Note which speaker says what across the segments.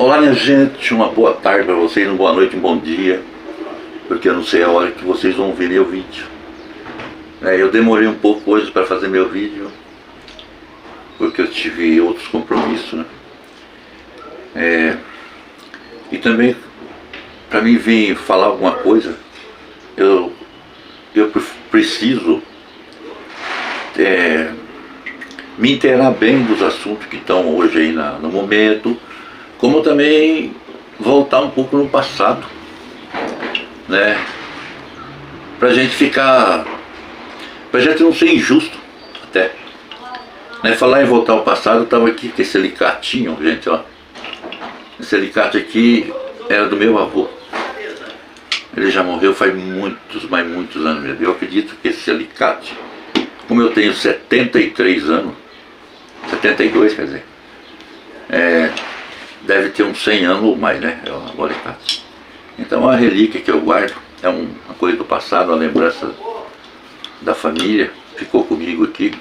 Speaker 1: Olá minha gente, uma boa tarde para vocês, uma boa noite, um bom dia, porque eu não sei a hora que vocês vão ver meu vídeo. Eu demorei um pouco hoje para fazer meu vídeo, porque eu tive outros compromissos, né? E também, para mim vir falar alguma coisa, eu preciso me inteirar bem dos assuntos que estão hoje aí no momento, como também voltar um pouco no passado, né? Pra gente não ser injusto até, né? Falar em voltar ao passado, eu tava aqui com esse alicatinho, gente, ó. Esse alicate aqui era do meu avô. Ele já morreu faz muitos anos mesmo. Eu acredito que esse alicate, como eu tenho 73 anos, 72 quer dizer, deve ter uns 100 anos ou mais, né? O alicate. Então é uma relíquia que eu guardo, é uma coisa do passado, uma lembrança da família, ficou comigo aqui.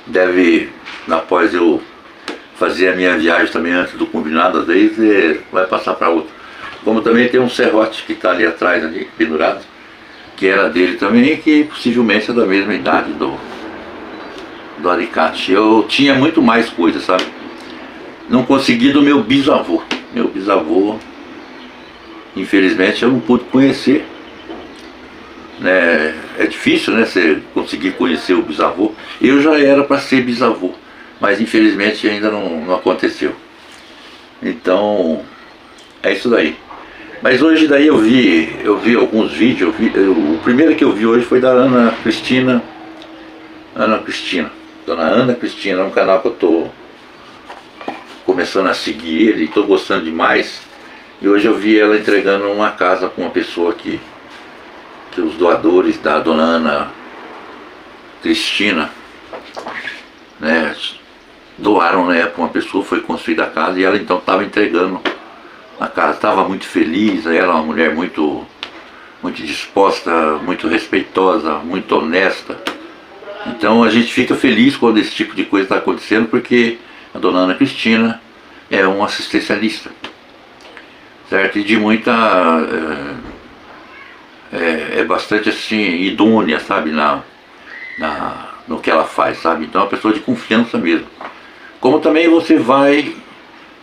Speaker 1: Deve, após eu fazer a minha viagem também antes do combinado, às vezes vai passar para outro. Como também tem um serrote que está ali atrás, ali, pendurado, que era dele também, que possivelmente é da mesma idade do alicate. Eu tinha muito mais coisas, sabe? Não consegui do meu bisavô. Meu bisavô, infelizmente, eu não pude conhecer, né? É difícil, né, você conseguir conhecer o bisavô. Eu já era para ser bisavô, mas infelizmente ainda não aconteceu. Então, é isso daí. Mas hoje daí eu vi alguns vídeos. O primeiro que eu vi hoje foi da Ana Cristina. Dona Ana Cristina, é um canal que eu estou começando a seguir ele, estou gostando demais. E hoje eu vi ela entregando uma casa para uma pessoa que os doadores da Dona Ana Cristina, né, doaram, né, para uma pessoa, foi construída a casa e ela então estava entregando a casa. Estava muito feliz, ela é uma mulher muito disposta, muito respeitosa, muito honesta. Então a gente fica feliz quando esse tipo de coisa está acontecendo, porque a Dona Ana Cristina é uma assistencialista, certo? E de muita... é bastante assim, idônea, sabe, no que ela faz, sabe? Então é uma pessoa de confiança mesmo. Como também você vai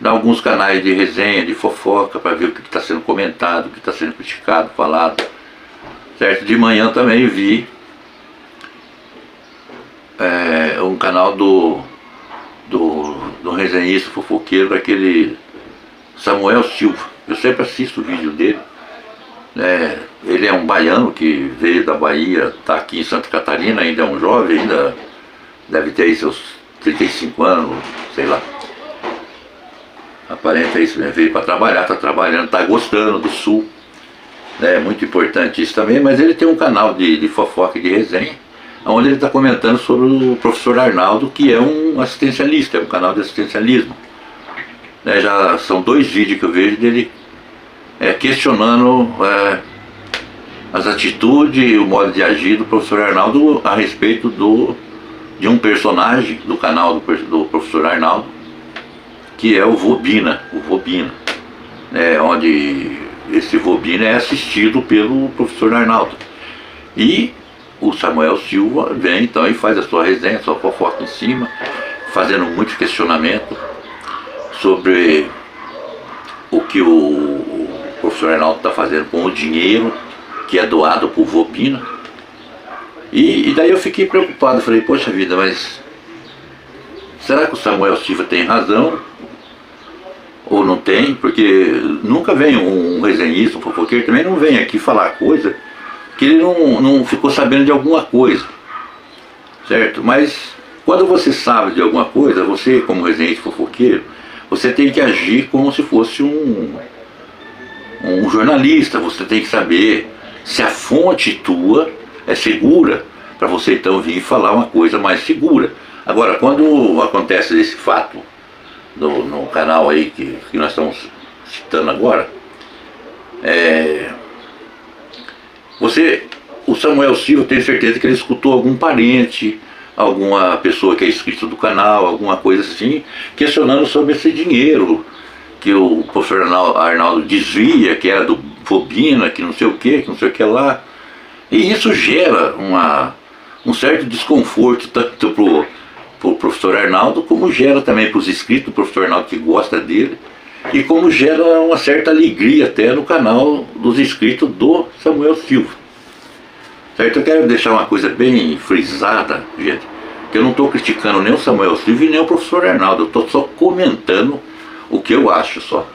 Speaker 1: em alguns canais de resenha, de fofoca, para ver o que está sendo comentado, o que está sendo criticado, falado, certo? De manhã também vi um canal do resenhista fofoqueiro, aquele Samuel Silva. Eu sempre assisto o vídeo dele. Ele é um baiano que veio da Bahia, está aqui em Santa Catarina, ainda é um jovem, ainda deve ter aí seus 35 anos, sei lá. Aparenta isso, né? Veio para trabalhar, está trabalhando, está gostando do Sul. É muito importante isso também, mas ele tem um canal de fofoca e de resenha, onde ele está comentando sobre o professor Arnaldo, que é um assistencialista, é um canal de assistencialismo. Já são 2 vídeos que eu vejo dele questionando as atitudes e o modo de agir do professor Arnaldo a respeito de um personagem do canal do professor Arnaldo, que é o Vobina, onde esse Vobina é assistido pelo professor Arnaldo. E o Samuel Silva vem então e faz a sua resenha, a sua fofoca em cima, fazendo muitos questionamentos sobre o que o professor Arnaldo está fazendo com o dinheiro que é doado por Vobina. E daí eu fiquei preocupado, falei, poxa vida, mas será que o Samuel Silva tem razão ou não tem? Porque nunca vem um resenhista, um fofoqueiro, também não vem aqui falar coisa que ele não ficou sabendo de alguma coisa, certo? Mas quando você sabe de alguma coisa, você como resenhista fofoqueiro, você tem que agir como se fosse um jornalista. Você tem que saber se a fonte tua é segura, para você então vir falar uma coisa mais segura. Agora, quando acontece esse fato no canal aí que nós estamos citando agora, o Samuel Silva, eu tenho certeza que ele escutou algum parente, alguma pessoa que é inscrito do canal, alguma coisa assim, questionando sobre esse dinheiro que o professor Arnaldo desvia, que era do Vobina, que não sei o que lá. E isso gera um certo desconforto, tanto para o professor Arnaldo, como gera também para os inscritos do professor Arnaldo que gosta dele, e como gera uma certa alegria até no canal dos inscritos do Samuel Silva. Certo? Eu quero deixar uma coisa bem frisada, gente, que eu não estou criticando nem o Samuel Silva e nem o professor Arnaldo, eu estou só comentando o que eu acho só.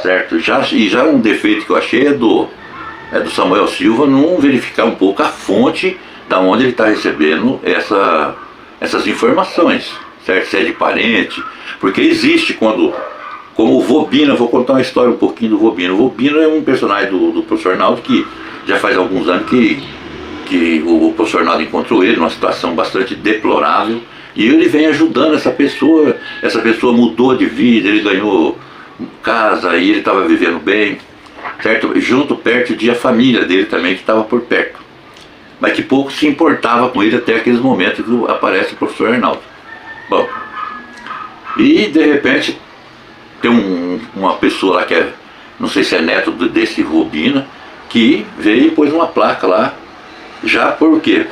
Speaker 1: Certo? Já um defeito que eu achei é do Samuel Silva não verificar um pouco a fonte da onde ele está recebendo essas informações, certo? Se é de parente, porque existe como o Vobina, vou contar uma história um pouquinho do Vobina. O Vobina é um personagem do professor Arnaldo que já faz alguns anos que o professor Arnaldo encontrou ele numa situação bastante deplorável, e ele vem ajudando essa pessoa mudou de vida, ele ganhou casa e ele estava vivendo bem, certo? Junto, perto de a família dele também, que estava por perto, mas que pouco se importava com ele até aqueles momentos que aparece o professor Arnaldo. Bom, e de repente tem uma pessoa lá que não sei se é neto desse Vobina, que veio e pôs uma placa lá, já por quê?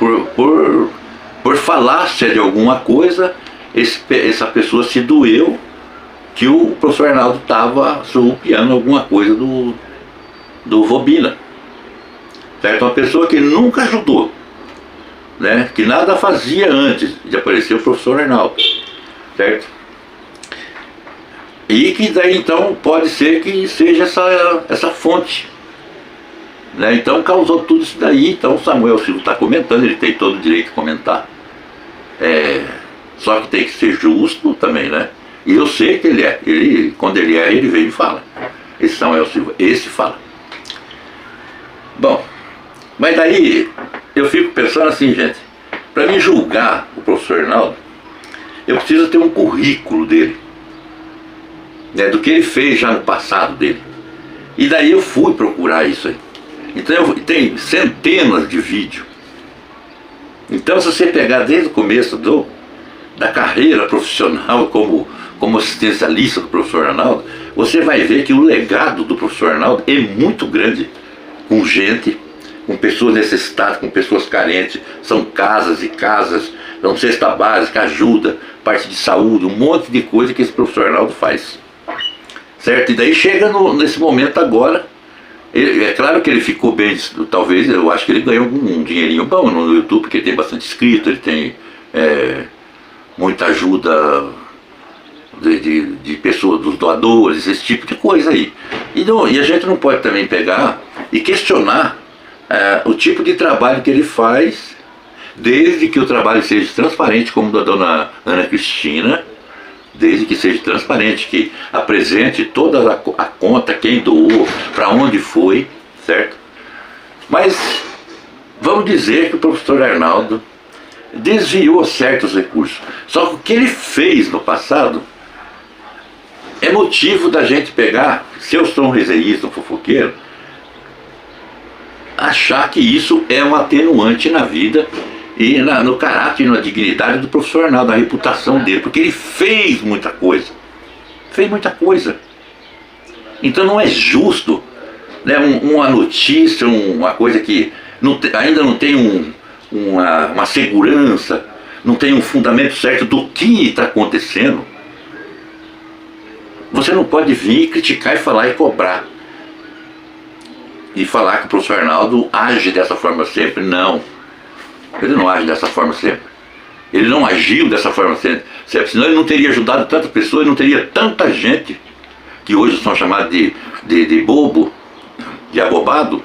Speaker 1: Por falácia de alguma coisa, essa pessoa se doeu que o professor Arnaldo estava surrupiando alguma coisa do Vobina. Certo? Uma pessoa que nunca ajudou, né? Que nada fazia antes de aparecer o professor Arnaldo. Certo? E que daí então pode ser que seja essa fonte. Né? Então causou tudo isso daí. Então o Samuel Silva está comentando, ele tem todo o direito de comentar. Só que tem que ser justo também, né? E eu sei que ele é. Quando ele é, ele vem e fala. Esse Samuel Silva, esse fala. Bom, mas daí eu fico pensando assim, gente, para me julgar o professor Arnaldo, eu preciso ter um currículo dele, né, do que ele fez já no passado dele. E daí eu fui procurar isso aí. Então tem centenas de vídeos. Então se você pegar desde o começo da carreira profissional como assistencialista do professor Arnaldo, você vai ver que o legado do professor Arnaldo é muito grande, com gente, com pessoas necessitadas, com pessoas carentes. São casas e casas, são cesta básica, ajuda, parte de saúde, um monte de coisa que esse professor Arnaldo faz. Certo? E daí chega nesse momento agora, é claro que ele ficou bem, talvez, eu acho que ele ganhou um dinheirinho bom no YouTube, porque ele tem bastante inscrito, ele tem muita ajuda de pessoas, dos doadores, esse tipo de coisa aí. E a gente não pode também pegar e questionar o tipo de trabalho que ele faz, desde que o trabalho seja transparente, como o da dona Ana Cristina, desde que seja transparente, que apresente toda a conta, quem doou, para onde foi, certo? Mas vamos dizer que o professor Arnaldo desviou certos recursos. Só que o que ele fez no passado é motivo da gente pegar, se eu sou um resenhista, um fofoqueiro, achar que isso é um atenuante na vida e no caráter e na dignidade do professor Arnaldo, na reputação dele, porque ele fez muita coisa. Fez muita coisa. Então não é justo, né, uma notícia, uma coisa que ainda não tem uma segurança, não tem um fundamento certo do que está acontecendo. Você não pode vir criticar e falar e cobrar. E falar que o professor Arnaldo age dessa forma sempre. Não. Ele não age dessa forma sempre. Ele não agiu dessa forma sempre. Senão ele não teria ajudado tantas pessoas, não teria tanta gente que hoje são chamadas de bobo, de abobado.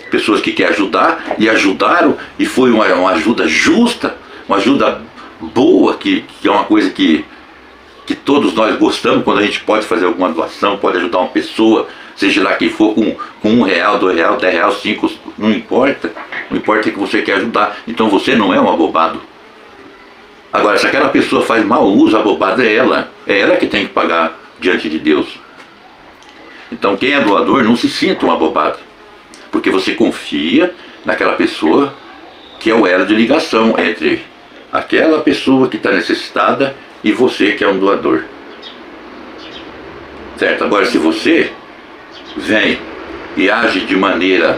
Speaker 1: Pessoas que querem ajudar e ajudaram, e foi uma ajuda justa, uma ajuda boa, que é uma coisa que todos nós gostamos, quando a gente pode fazer alguma doação, pode ajudar uma pessoa, seja lá quem for, com R$1, R$2, R$10, 5, não importa. Não importa que você quer ajudar. Então você não é um abobado. Agora, se aquela pessoa faz mau uso, abobado é ela. É ela que tem que pagar diante de Deus. Então quem é doador não se sinta um abobado, porque você confia naquela pessoa que é o elo de ligação entre aquela pessoa que está necessitada e você que é um doador. certo? Agora, se você vem e age de maneira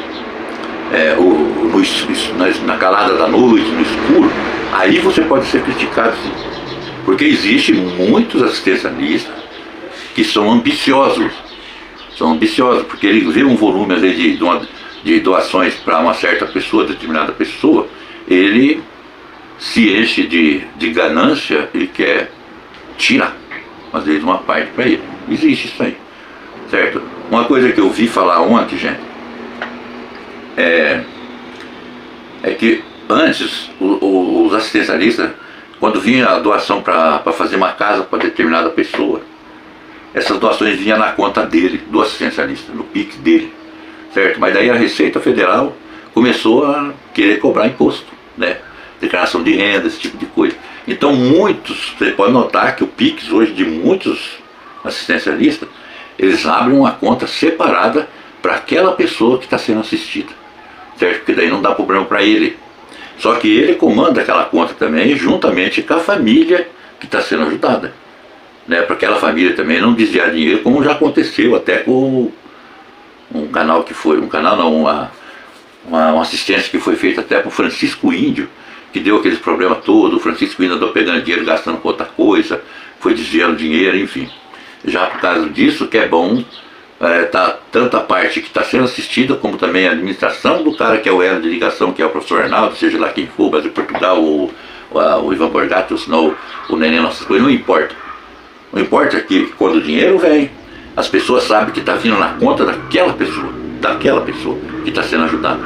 Speaker 1: na calada da noite, no escuro, aí você pode ser criticado, sim. Porque existe muitos assistencialistas que são ambiciosos, porque ele vê um volume de doações para uma certa pessoa, determinada pessoa, ele se enche de ganância e quer tirar, às vezes, uma parte para ele. Existe isso aí, certo? Uma coisa que eu vi falar ontem, gente, é que antes os assistencialistas, quando vinha a doação para fazer uma casa para determinada pessoa, essas doações vinham na conta dele, do assistencialista, no PIX dele, certo? Mas daí a Receita Federal começou a querer cobrar imposto, né? Declaração de renda, esse tipo de coisa. Então você pode notar que o PIX hoje de muitos assistencialistas, eles abrem uma conta separada para aquela pessoa que está sendo assistida, certo? Porque daí não dá problema para ele. Só que ele comanda aquela conta também, juntamente com a família que está sendo ajudada, né? Para aquela família também não desviar dinheiro, como já aconteceu até com um canal que foi, uma assistência que foi feita até para o Francisco Índio, que deu aqueles problemas todos. O Francisco Índio andou pegando dinheiro, gastando com outra coisa, foi desviando dinheiro, enfim. Já por causa disso, que é bom, tá tanto a parte que está sendo assistida, como também a administração do cara que é o elo de ligação, que é o professor Arnaldo, seja lá quem for, Brasil, Portugal, o Ivan Borgatti, ou senão o Neném, nossas coisas, não importa. Não importa que quando o dinheiro vem, as pessoas sabem que está vindo na conta daquela pessoa que está sendo ajudada.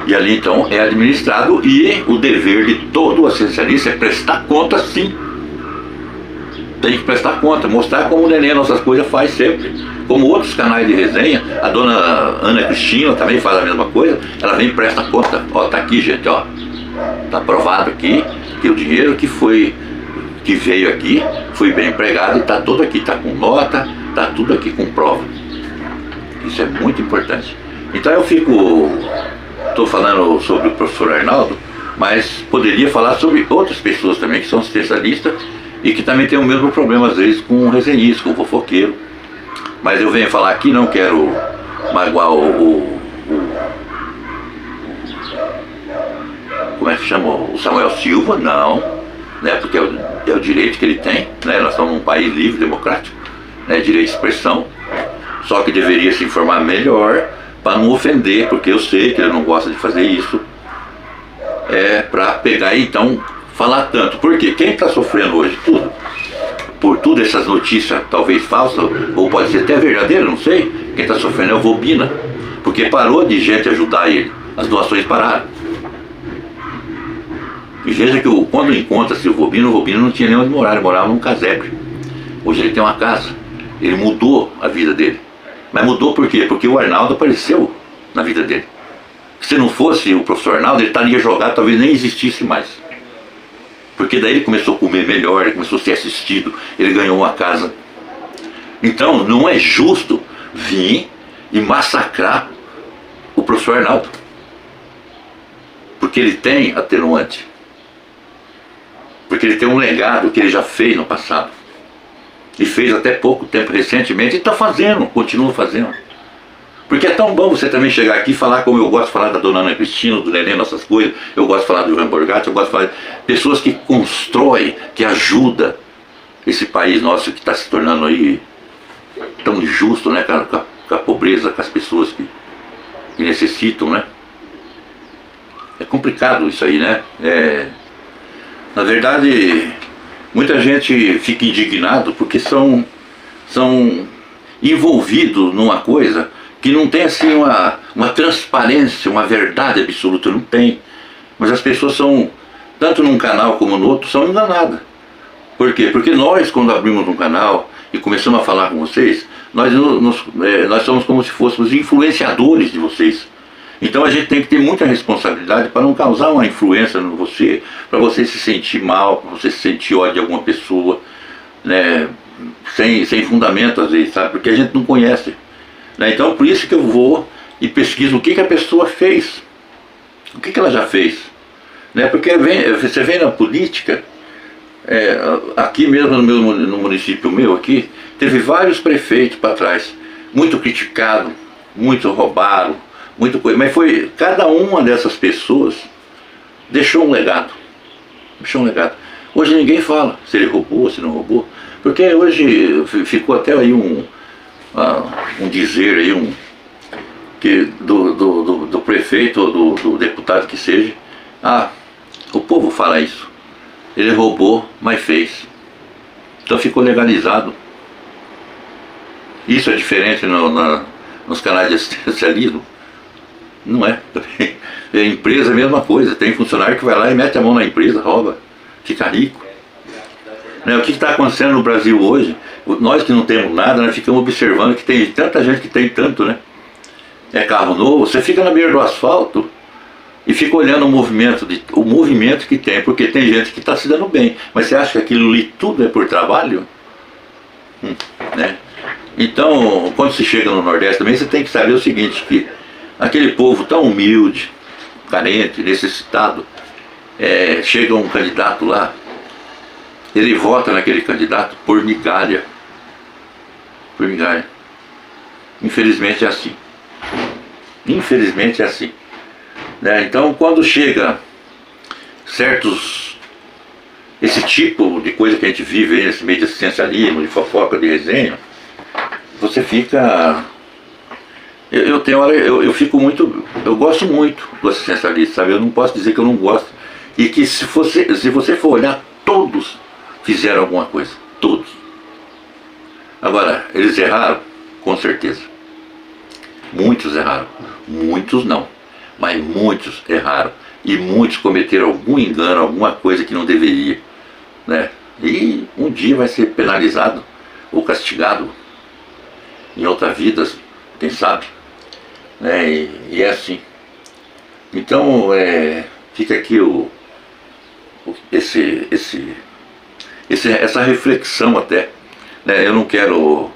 Speaker 1: E ali então é administrado, e o dever de todo assistencialista é prestar conta, sim. Tem que prestar conta, mostrar como o Neném Nossas Coisas faz sempre. Como outros canais de resenha, a dona Ana Cristina também faz a mesma coisa, ela vem e presta conta. Ó, tá aqui, gente, ó. Tá provado aqui que o dinheiro que veio aqui foi bem empregado e tá todo aqui, tá com nota, tá tudo aqui com prova. Isso é muito importante. Então eu estou falando sobre o professor Arnaldo, mas poderia falar sobre outras pessoas também que são especialistas e que também tem o mesmo problema às vezes com o resenhista, com o fofoqueiro. Mas eu venho falar aqui, não quero magoar como é que chama? O Samuel Silva, não, né? Porque é o direito que ele tem, né? Nós estamos num país livre, democrático, né? Direito de expressão. Só que deveria se informar melhor para não ofender, porque eu sei que ele não gosta de fazer isso, para pegar e então falar tanto. Porque quem está sofrendo hoje por tudo essas notícias talvez falsas, ou pode ser até verdadeira, não sei, quem está sofrendo é o Vobina, porque parou de gente ajudar ele, as doações pararam. E veja que quando encontra-se o Vobina não tinha nem onde morar, ele morava num casebre. Hoje ele tem uma casa, ele mudou a vida dele. Mas mudou por quê? Porque o Arnaldo apareceu na vida dele. Se não fosse o professor Arnaldo, ele estaria jogado, talvez nem existisse mais. Porque daí ele começou a comer melhor, ele começou a ser assistido, ele ganhou uma casa. Então não é justo vir e massacrar o professor Arnaldo. Porque ele tem atenuante. Porque ele tem um legado que ele já fez no passado. E fez até pouco tempo, recentemente, e está fazendo, continua fazendo. Porque é tão bom você também chegar aqui e falar como eu gosto de falar da dona Ana Cristina, do Neném Nossas Coisas, eu gosto de falar do Ivan Borgatti, eu gosto de falar de pessoas que constroem, que ajudam esse país nosso que está se tornando aí tão injusto, né, com a pobreza, com as pessoas que necessitam, né? É complicado isso aí, né? Na verdade, muita gente fica indignado porque são envolvidos numa coisa que não tem assim uma transparência, uma verdade absoluta, não tem. Mas as pessoas são, tanto num canal como no outro, são enganadas. Por quê? Porque nós, quando abrimos um canal e começamos a falar com vocês, nós somos como se fôssemos influenciadores de vocês. Então a gente tem que ter muita responsabilidade para não causar uma influência em você, para você se sentir mal, para você se sentir ódio de alguma pessoa, né, sem fundamento às vezes, sabe? Porque a gente não conhece. Né? Então por isso que eu vou e pesquiso o que a pessoa fez, o que ela já fez. Né? Porque você vem na política, aqui mesmo no município meu aqui, teve vários prefeitos para trás, muito criticado, muito roubado, muito coisa, mas foi, cada uma dessas pessoas deixou um legado, deixou um legado. Hoje ninguém fala se ele roubou, se não roubou, porque hoje ficou até aí um dizer aí, que do prefeito ou do deputado que seja, o povo fala isso, ele roubou, mas fez. Então ficou legalizado. Isso é diferente nos canais de assistencialismo? Não é. A empresa é a mesma coisa, tem funcionário que vai lá e mete a mão na empresa, rouba, fica rico. Né? O que está acontecendo no Brasil hoje? Nós que não temos nada, nós ficamos observando que tem tanta gente que tem tanto, né? É carro novo, você fica na beira do asfalto e fica olhando o movimento que tem, porque tem gente que está se dando bem, mas você acha que aquilo ali tudo é por trabalho? Né? Então, quando se chega no Nordeste também, você tem que saber o seguinte, que aquele povo tão humilde, carente, necessitado, chega um candidato lá, ele vota naquele candidato por migalha. Por migalha. Infelizmente é assim. Infelizmente é assim. Né? Então, quando chega esse tipo de coisa que a gente vive aí nesse meio de assistencialismo, de fofoca, de resenha, você fica... Eu fico muito... Eu gosto muito do assistencialista, sabe? Eu não posso dizer que eu não gosto. E que se você for olhar, todos fizeram alguma coisa. Todos. Agora, eles erraram? Com certeza. Muitos erraram. Muitos não. Mas muitos erraram. E muitos cometeram algum engano, alguma coisa que não deveria. Né? E um dia vai ser penalizado ou castigado em outra vida, quem sabe. Né? E é assim. Então, fica aqui essa reflexão até. Né? Eu não quero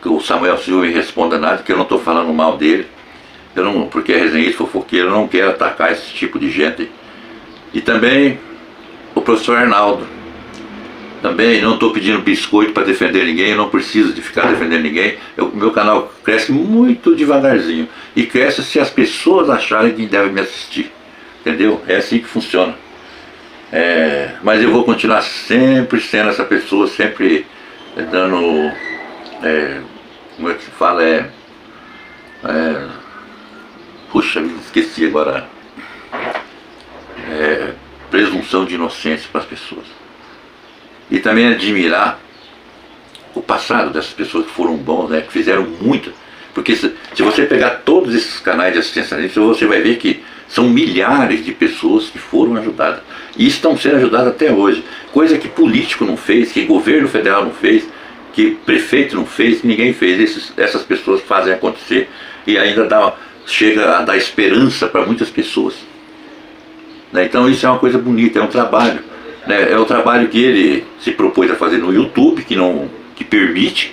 Speaker 1: que o Samuel Silva me responda nada, porque eu não estou falando mal dele. Porque é resenhista, fofoqueiro, eu não quero atacar esse tipo de gente. E também o professor Arnaldo. Também não estou pedindo biscoito para defender ninguém, eu não preciso de ficar defendendo ninguém. Meu canal cresce muito devagarzinho. E cresce se as pessoas acharem que devem me assistir. Entendeu? É assim que funciona. Mas eu vou continuar sempre sendo essa pessoa, sempre dando... como é que se fala? Puxa, esqueci agora. Presunção de inocência para as pessoas. E também admirar o passado dessas pessoas que foram bons, né, que fizeram muito. Porque se você pegar todos esses canais de assistencialismo, você vai ver que são milhares de pessoas que foram ajudadas. E estão sendo ajudadas até hoje. Coisa que político não fez, que governo federal não fez, que prefeito não fez, que ninguém fez. Essas pessoas fazem acontecer e ainda chega a dar esperança para muitas pessoas. Né? Então isso é uma coisa bonita, é um trabalho. Né? É o trabalho que ele se propôs a fazer no YouTube, que permite,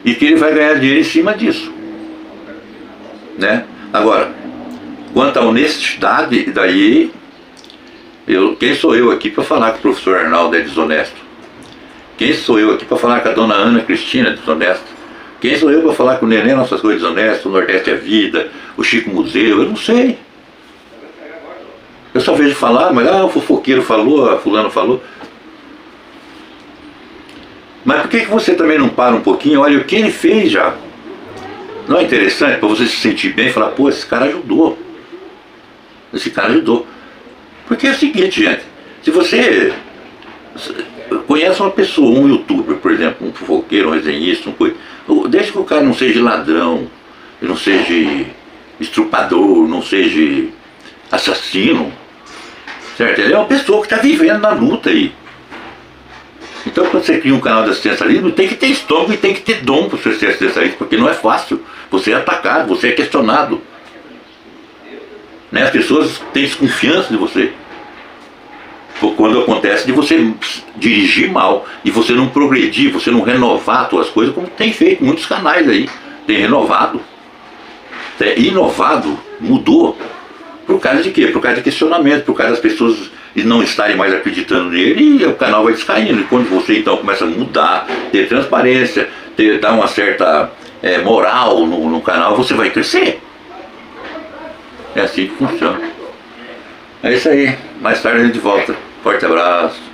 Speaker 1: e que ele vai ganhar dinheiro em cima disso. Né? Agora, quanto à honestidade, daí, quem sou eu aqui para falar que o professor Arnaldo é desonesto? Quem sou eu aqui para falar que a dona Ana Cristina é desonesta? Quem sou eu para falar que o Nenê Nossas Coisas é desonesto, o Nordeste é Vida, o Chico Museu? Eu não sei. Eu só vejo falar, mas o fofoqueiro falou, a fulano falou. Mas por que você também não para um pouquinho? Olha o que ele fez já. Não é interessante para você se sentir bem e falar, pô, esse cara ajudou. Esse cara ajudou. Porque é o seguinte, gente, se você conhece uma pessoa, um youtuber, por exemplo, um fofoqueiro, um resenhista, desde que o cara não seja ladrão, não seja estrupador, não seja assassino, certo? Ele é uma pessoa que está vivendo na luta aí. Então quando você cria um canal de assistencialismo, tem que ter estômago e tem que ter dom para você ser assistencialista, porque não é fácil. Você é atacado, você é questionado. Né? As pessoas têm desconfiança de você. Quando acontece de você dirigir mal e você não progredir, você não renovar as suas coisas, como tem feito muitos canais aí. Tem renovado, inovado, mudou. Por causa de quê? Por causa de questionamento, por causa das pessoas e não estarem mais acreditando nele, e o canal vai descaindo. E quando você então começa a mudar, ter transparência, dar uma certa moral no canal, você vai crescer. É assim que funciona. É isso aí. Mais tarde a gente volta. Forte abraço.